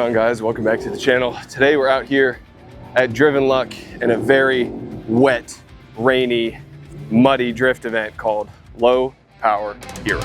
What's going on, guys? Welcome back to the channel. Today we're out here at Driven Luck in a very wet, rainy, muddy drift event called Low Power Heroes.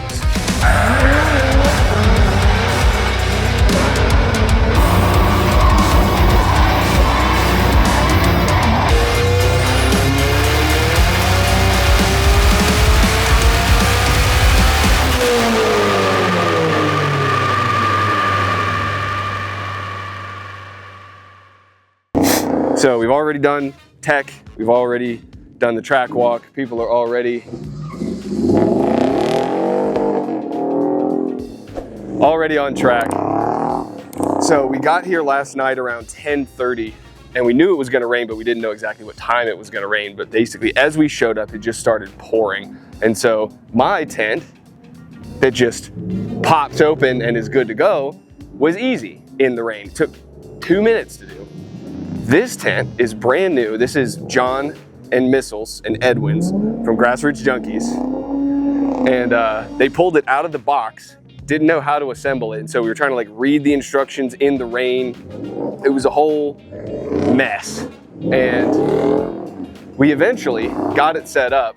So we've already done tech, we've already done the track walk, people are already on track. So we got here last night around 10:30 and we knew it was gonna rain, but we didn't know exactly what time it was gonna rain. But basically as we showed up, it just started pouring. And so my tent that just popped open and is good to go was easy in the rain. It took 2 minutes to do. This tent is brand new. This is John and Missiles and Edwin's from Grassroots Junkies. And they pulled it out of the box, didn't know how to assemble it. And so we were trying to like read the instructions in the rain. It was a whole mess. And we eventually got it set up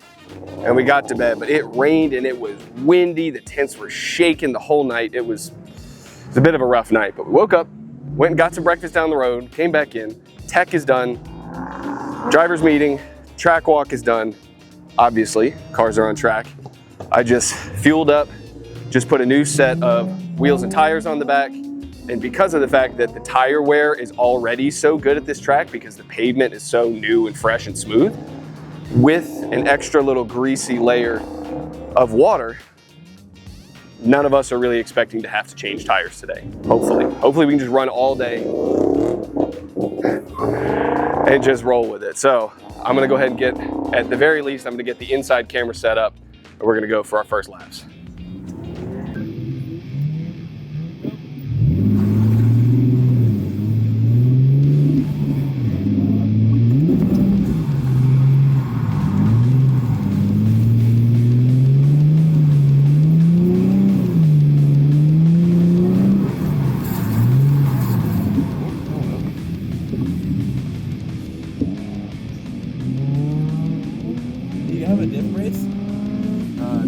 and we got to bed, but it rained and it was windy. The tents were shaking the whole night. It was a bit of a rough night, but we woke up, went and got some breakfast down the road, came back in. Tech is done, driver's meeting, track walk is done. Obviously, cars are on track. I just fueled up, just put a new set of wheels and tires on the back. And because of the fact that the tire wear is already so good at this track because the pavement is so new and fresh and smooth, with an extra little greasy layer of water, none of us are really expecting to have to change tires today, hopefully. Hopefully we can just run all day and just roll with it. So I'm gonna go ahead and get, at the very least, I'm gonna get the inside camera set up and we're gonna go for our first laps.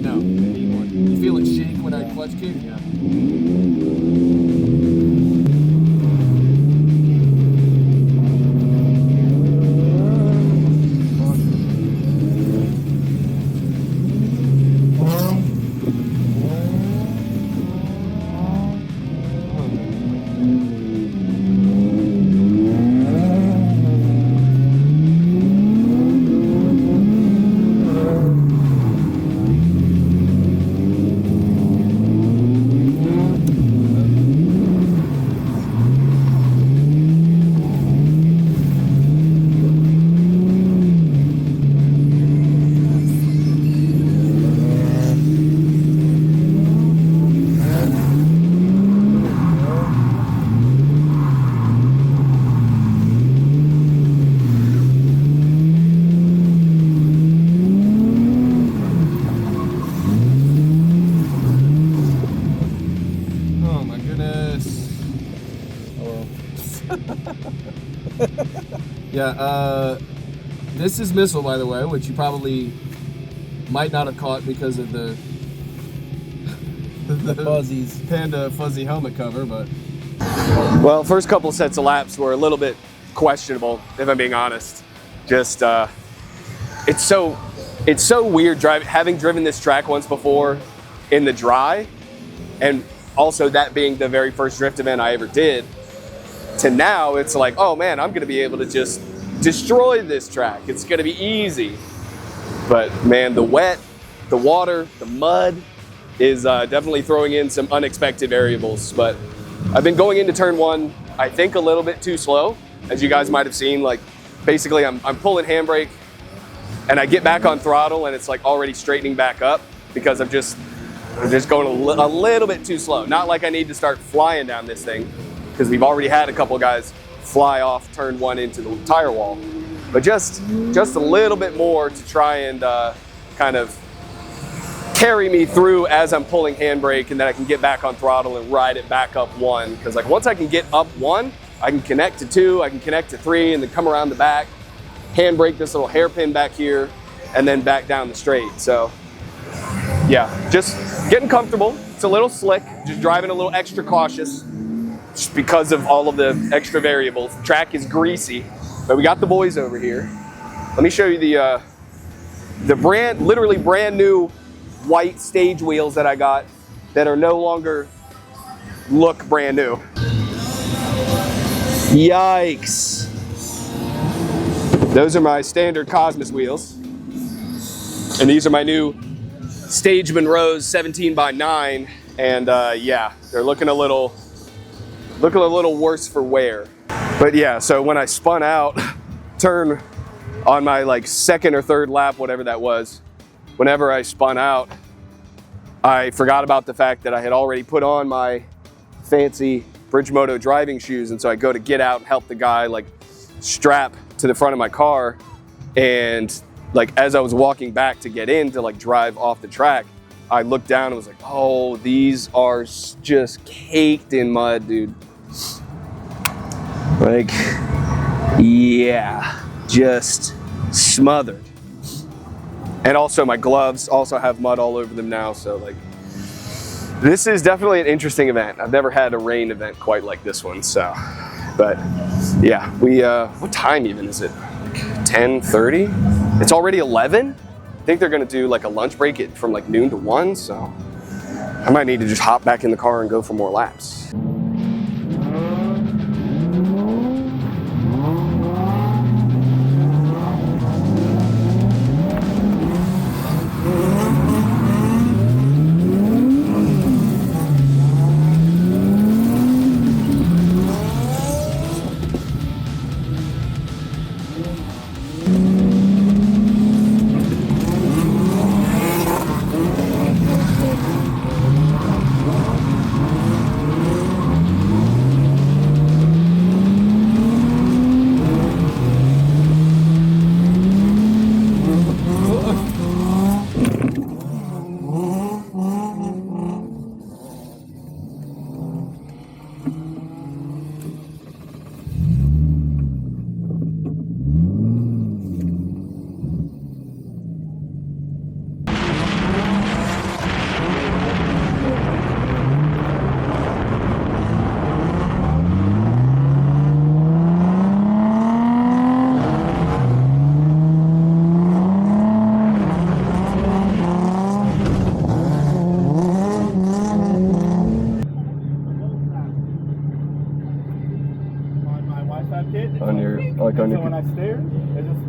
No, anymore. You feel it shake when I clutch kick? Yeah. Yeah, this is Missile, by the way, which you probably might not have caught because of the fuzzies. Panda fuzzy helmet cover, but... Well, first couple sets of laps were a little bit questionable, if I'm being honest. Just, it's so weird having driven this track once before in the dry, and also that being the very first drift event I ever did, to now it's like, oh man, I'm gonna be able to just destroy this track. It's gonna be easy. But man, the wet, the water, the mud is definitely throwing in some unexpected variables. But I've been going into turn one, I think a little bit too slow. As you guys might have seen, like basically I'm pulling handbrake and I get back on throttle and it's like already straightening back up because I'm just going a little bit too slow. Not like I need to start flying down this thing, because we've already had a couple guys fly off turn one into the tire wall. But just a little bit more to try and kind of carry me through as I'm pulling handbrake, and then I can get back on throttle and ride it back up 1. Because like once I can get up 1, I can connect to 2, I can connect to 3, and then come around the back, handbrake this little hairpin back here, and then back down the straight. So yeah, just getting comfortable. It's a little slick, just driving a little extra cautious just because of all of the extra variables. The track is greasy, but we got the boys over here. Let me show you the literally brand new white stage wheels that I got that are no longer look brand new. Yikes. Those are my standard Cosmos wheels. And these are my new Stage Monroe's 17x9. And yeah, they're looking a little worse for wear. But yeah, so when I spun out, turn on my like second or third lap, whatever that was, whenever I spun out, I forgot about the fact that I had already put on my fancy Bridgemoto driving shoes. And so I go to get out and help the guy like strap to the front of my car. And like, as I was walking back to get in to like drive off the track, I looked down and was like, oh, these are just caked in mud, dude. Like, yeah, just smothered. And also my gloves also have mud all over them now. So like, this is definitely an interesting event. I've never had a rain event quite like this one. So, but yeah, what time even is it? Like 10:30? It's already 11. I think they're gonna do like a lunch break from like noon to 1. So I might need to just hop back in the car and go for more laps. On your, like on your. So when I stare, it just.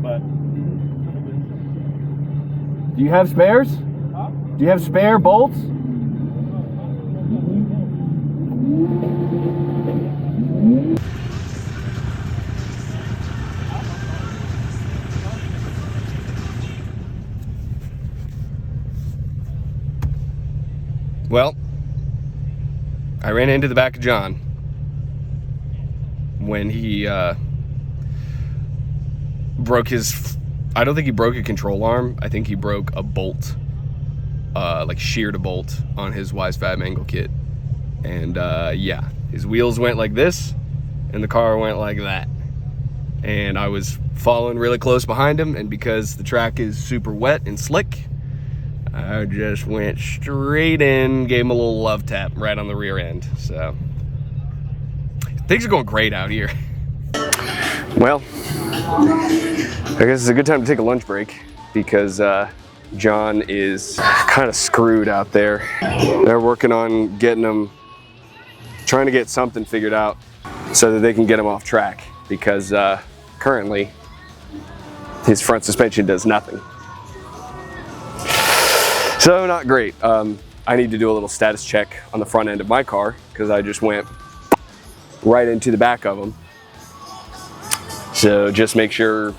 But. Do you have spares? Huh? Do you have spare bolts? Well, I ran into the back of John when he broke his, I don't think he broke a control arm. I think he broke a bolt, like sheared a bolt on his Wisefab angle kit. And yeah, his wheels went like this and the car went like that. And I was following really close behind him, and because the track is super wet and slick, I just went straight in, gave him a little love tap right on the rear end. So things are going great out here. Well, I guess it's a good time to take a lunch break because John is kind of screwed out there. They're working on getting him, trying to get something figured out so that they can get him off track, because currently his front suspension does nothing. So not great. I need to do a little status check on the front end of my car because I just went right into the back of them. So just make sure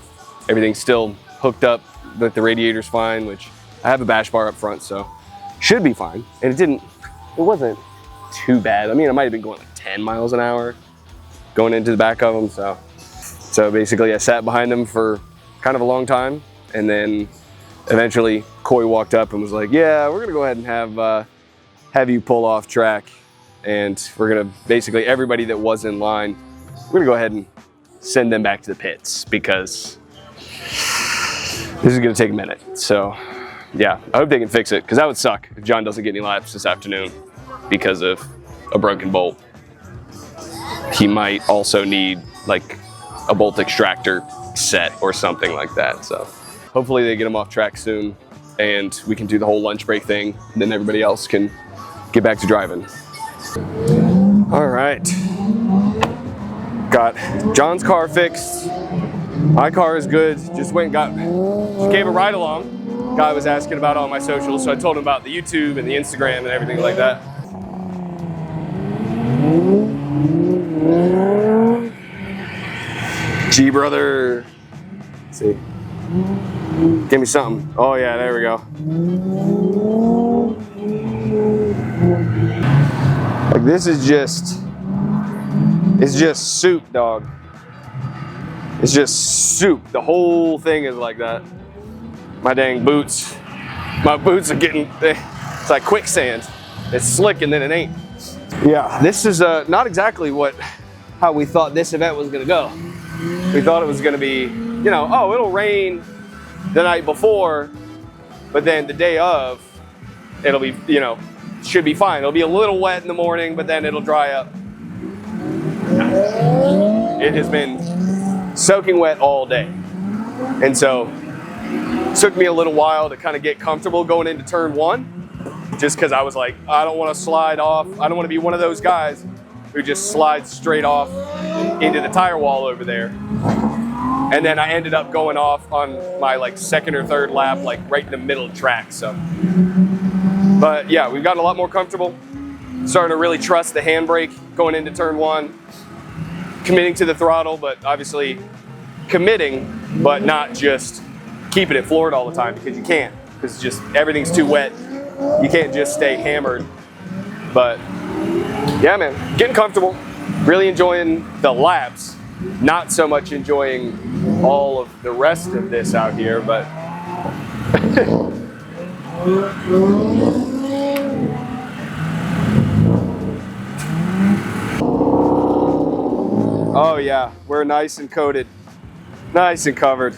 everything's still hooked up, that the radiator's fine, which I have a bash bar up front, so should be fine. And it wasn't too bad. I mean, I might have been going like 10 miles an hour going into the back of them. So basically I sat behind them for kind of a long time, and then eventually Coy walked up and was like, yeah, we're gonna go ahead and have you pull off track, and we're gonna basically, everybody that was in line, we're gonna go ahead and send them back to the pits because this is gonna take a minute. So yeah, I hope they can fix it, because that would suck if John doesn't get any laps this afternoon because of a broken bolt. He might also need like a bolt extractor set or something like that. So hopefully they get him off track soon and we can do the whole lunch break thing, and then everybody else can get back to driving. All right, got John's car fixed. My car is good. Just went and just gave a ride along. Guy was asking about all my socials, so I told him about the YouTube and the Instagram and everything like that. G brother. Let's see. Give me something. Oh yeah, there we go. Like this is just, it's just soup, dog. It's just soup. The whole thing is like that. My dang boots. My boots are getting, it's like quicksand. It's slick and then it ain't. Yeah, this is not exactly how we thought this event was gonna go. We thought it was gonna be, you know, oh, it'll rain the night before, but then the day of, it'll be, you know, should be fine. It'll be a little wet in the morning, but then it'll dry up. It has been soaking wet all day. And so it took me a little while to kind of get comfortable going into turn one, just because I was like, I don't want to slide off. I don't want to be one of those guys who just slides straight off into the tire wall over there. And then I ended up going off on my like second or third lap, like right in the middle of the track. So, but yeah, we've gotten a lot more comfortable. Starting to really trust the handbrake going into turn one. Committing to the throttle, but obviously committing, but not just keeping it floored all the time, because you can't, because just everything's too wet. You can't just stay hammered. But yeah, man, getting comfortable, really enjoying the laps, not so much enjoying all of the rest of this out here, but oh yeah, we're nice and coated, nice and covered.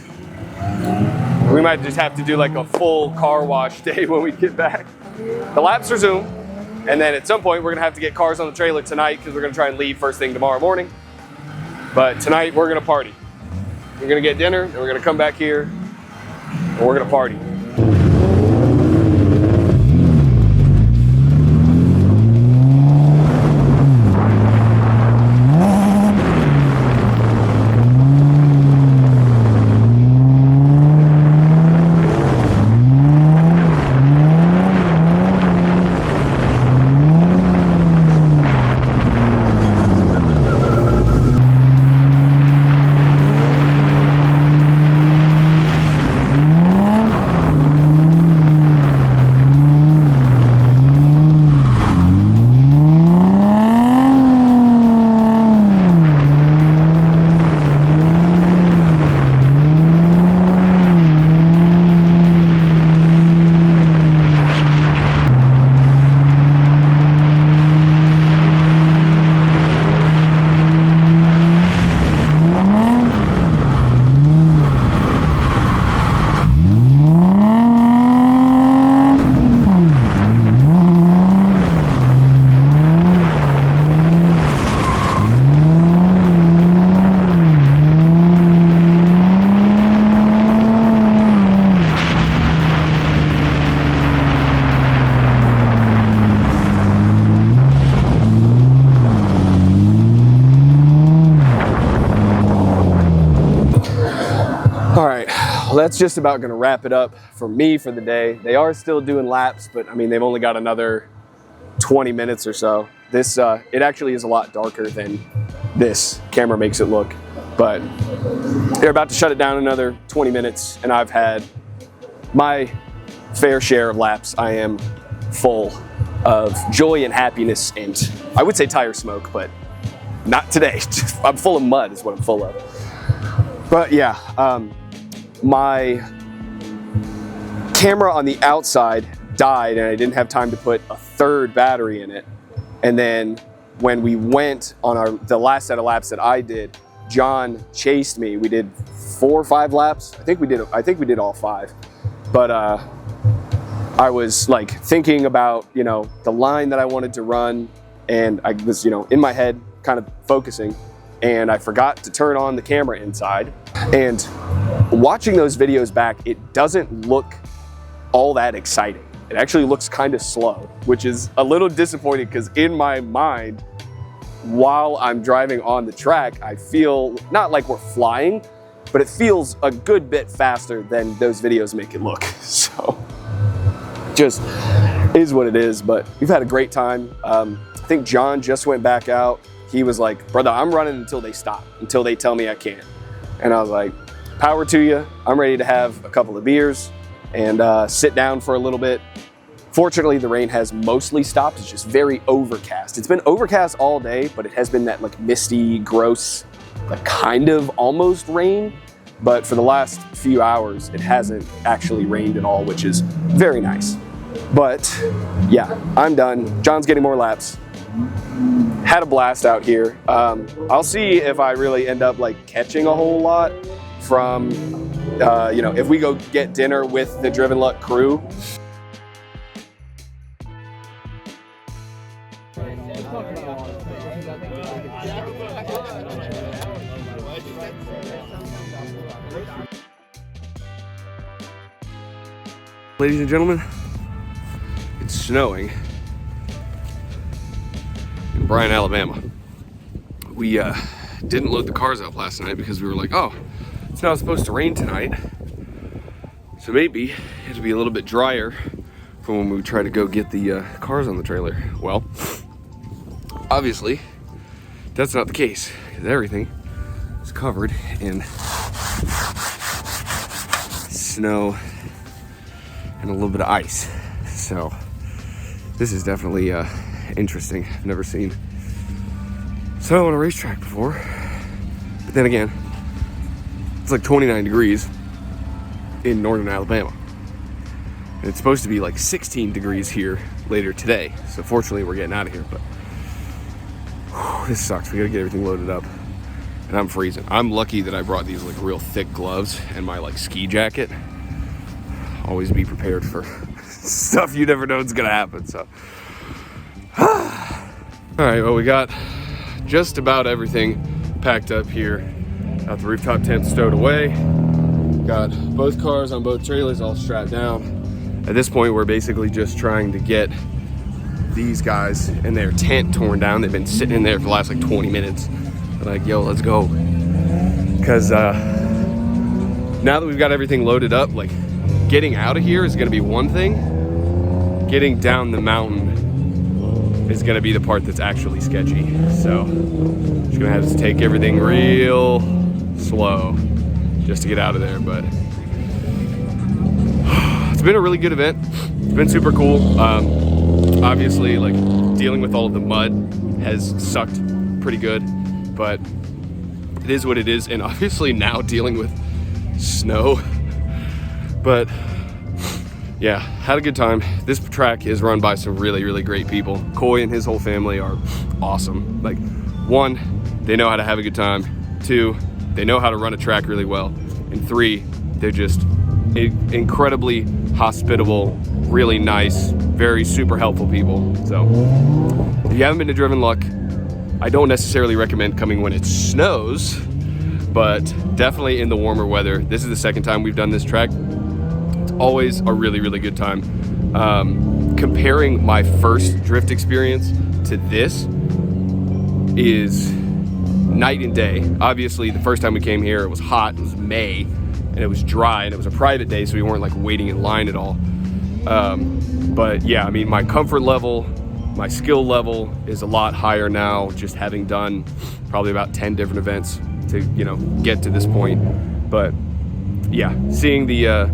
We might just have to do like a full car wash day when we get back. The laps resume, and then at some point we're gonna have to get cars on the trailer tonight, because we're gonna try and leave first thing tomorrow morning. But tonight we're gonna party. We're gonna get dinner, and we're gonna come back here, and we're gonna party. That's just about gonna wrap it up for me for the day. They are still doing laps, but I mean, they've only got another 20 minutes or so. This, it actually is a lot darker than this camera makes it look, but they're about to shut it down another 20 minutes, and I've had my fair share of laps. I am full of joy and happiness, and I would say tire smoke, but not today. I'm full of mud is what I'm full of. But yeah, my camera on the outside died and I didn't have time to put a third battery in it. And then when we went on the last set of laps that I did, John chased me. We did 4 or 5 laps. I think we did all 5. But I was like thinking about, you know, the line that I wanted to run, and I was, you know, in my head kind of focusing, and I forgot to turn on the camera inside. And watching those videos back, it doesn't look all that exciting. It actually looks kind of slow, which is a little disappointing because in my mind, while I'm driving on the track, I feel not like we're flying, but it feels a good bit faster than those videos make it look. So just is what it is, but we've had a great time. I think John just went back out. He was like, brother, I'm running until they stop, until they tell me I can't. And I was like, power to you. I'm ready to have a couple of beers and sit down for a little bit. Fortunately, the rain has mostly stopped. It's just very overcast. It's been overcast all day, but it has been that like misty, gross, like kind of almost rain. But for the last few hours, it hasn't actually rained at all, which is very nice. But yeah, I'm done. John's getting more laps. Had a blast out here. I'll see if I really end up like catching a whole lot from, you know, if we go get dinner with the Driven Luck crew. Ladies and gentlemen, it's snowing in Bryan, Alabama. We didn't load the cars up last night because we were like, oh, it's not supposed to rain tonight. So maybe it'll be a little bit drier for when we try to go get the cars on the trailer. Well, obviously, that's not the case because everything is covered in snow and a little bit of ice. So this is definitely interesting. I've never seen snow on a racetrack before. But then again, it's like 29 degrees in northern Alabama. And it's supposed to be like 16 degrees here later today. So fortunately we're getting out of here, but whew, this sucks. We gotta get everything loaded up. And I'm freezing. I'm lucky that I brought these like real thick gloves and my like ski jacket. Always be prepared for stuff you never know is gonna happen, so. All right, well, we got just about everything packed up here. Got the rooftop tent stowed away. Got both cars on both trailers all strapped down. At this point, we're basically just trying to get these guys and their tent torn down. They've been sitting in there for the last like 20 minutes. They're like, yo, let's go. Because now that we've got everything loaded up, like, getting out of here is gonna be one thing. Getting down the mountain is gonna be the part that's actually sketchy. So, just gonna have to take everything real slow just to get out of there, but it's been a really good event. It's been super cool. Obviously, like, dealing with all of the mud has sucked pretty good, but it is what it is, and obviously now dealing with snow. But yeah, had a good time. This track is run by some really, really great people. Coy and his whole family are awesome. Like, 1, they know how to have a good time. 2, they know how to run a track really well. And 3, they're just incredibly hospitable, really nice, very super helpful people. So if you haven't been to Driven Luck, I don't necessarily recommend coming when it snows, but definitely in the warmer weather. This is the second time we've done this track. Always a really, really good time. Comparing my first drift experience to this is night and day. Obviously, the first time we came here, it was hot, it was May, and it was dry, and it was a private day, so we weren't like waiting in line at all. But yeah, I mean, my comfort level, my skill level is a lot higher now, just having done probably about 10 different events to, you know, get to this point. But yeah, seeing the,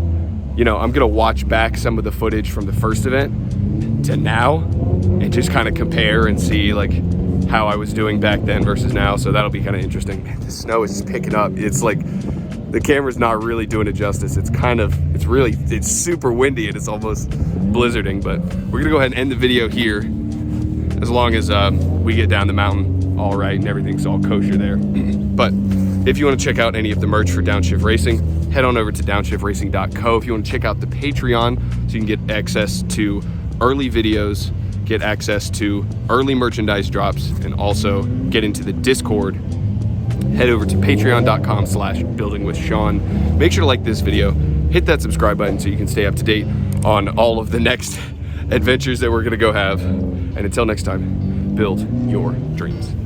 you know, I'm gonna watch back some of the footage from the first event to now and just kind of compare and see like how I was doing back then versus now. So that'll be kind of interesting. Man, the snow is just picking up. It's like the camera's not really doing it justice. It's super windy and it's almost blizzarding, but we're gonna go ahead and end the video here as long as we get down the mountain all right and everything's all kosher there. But if you want to check out any of the merch for Downshift Racing, head on over to downshiftracing.co. If you want to check out the Patreon so you can get access to early videos, get access to early merchandise drops, and also get into the Discord, head over to patreon.com/buildingwithsean. Make sure to like this video, hit that subscribe button so you can stay up to date on all of the next adventures that we're gonna go have. And until next time, build your dreams.